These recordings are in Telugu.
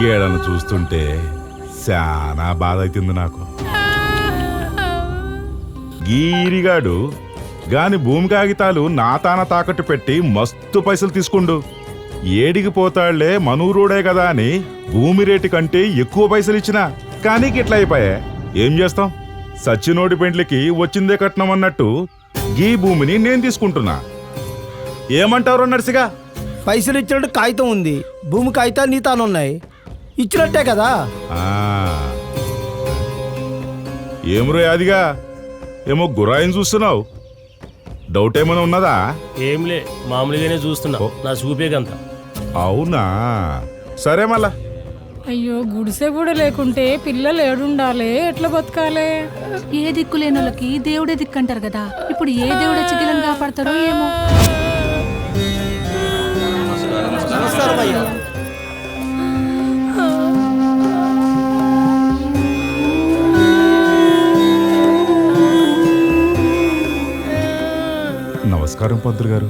గేడను చూస్తుంటే చాలా బాధ అవుతుంది నాకు. గీరిగాడు గాని భూమి కాగితాలు నా తాన తాకట్టు పెట్టి మస్తు పైసలు తీసుకుండు. ఏడికి పోతాళ్లే మనూరుడే కదా అని భూమి రేటు కంటే ఎక్కువ పైసలు ఇచ్చినా కానీ గిట్లా అయిపోయా. ఏం చేస్తాం, సచ్చినోడి పెండ్లికి వచ్చిందే కట్నం అన్నట్టు ఈ భూమిని నేను తీసుకుంటున్నా. ఏమంటారు నర్సిగా? పైసలు ఇచ్చినట్టు కాగితం ఉంది, భూమి కాగితాలు నీ తానున్నాయి, ఇచ్చినట్టే కదా. ఏమరో అదిగా ఏమో గురాయిని చూస్తున్నావు, డౌట్ ఏమైనా ఉన్నదా? ఏంలే, మామూలుగానే చూస్తున్నా, నా చూపేకంత. అవునా, సరే మళ్ళా. అయ్యో, గుడిసె కూడా లేకుంటే పిల్లలు ఏడుండాలి, ఎట్లా బతకాలే? ఏ దిక్కు లేని వాళ్ళకి దేవుడే దిక్కు అంటారు కదా. ఇప్పుడు ఏ దేవుడు వచ్చి దిలను కాపాడతాడో ఏమో. నమస్కారం అయ్యా. నమస్కారం పంతులు గారు.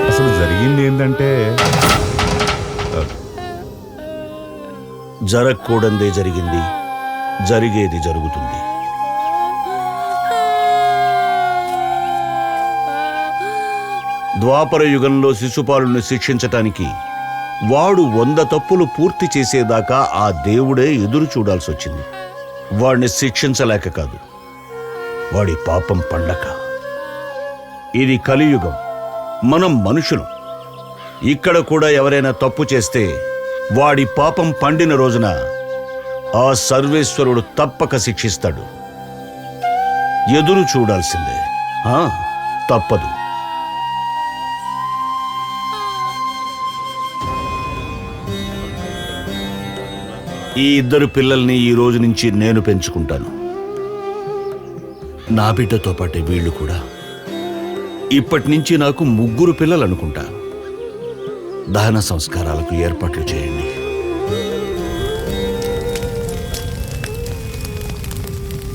అసలు జరిగింది ఏంటంటే, జరగకూడందే జరిగింది, జరిగేది జరుగుతుంది. ద్వాపర యుగంలో శిశుపాలుని శిక్షించటానికి వాడు 100 తప్పులు పూర్తి చేసేదాకా ఆ దేవుడే ఎదురు చూడాల్సి వచ్చింది. వాడిని శిక్షించలేక కాదు, వాడి పాపం పండక. ఇది కలియుగం, మనం మనుషులం. ఇక్కడ కూడా ఎవరైనా తప్పు చేస్తే వాడి పాపం పండిన రోజున ఆ సర్వేశ్వరుడు తప్పక శిక్షిస్తాడు. ఎదురు చూడాల్సిందే, తప్పదు. ఈ 2 పిల్లల్ని ఈ రోజు నుంచి నేను పెంచుకుంటాను. నా బిడ్డతో పాటే వీళ్ళు కూడా. ఇప్పటి నుంచి నాకు 3 పిల్లలు అనుకుంటా. దహన సంస్కారాలకు ఏర్పాట్లు చేయండి.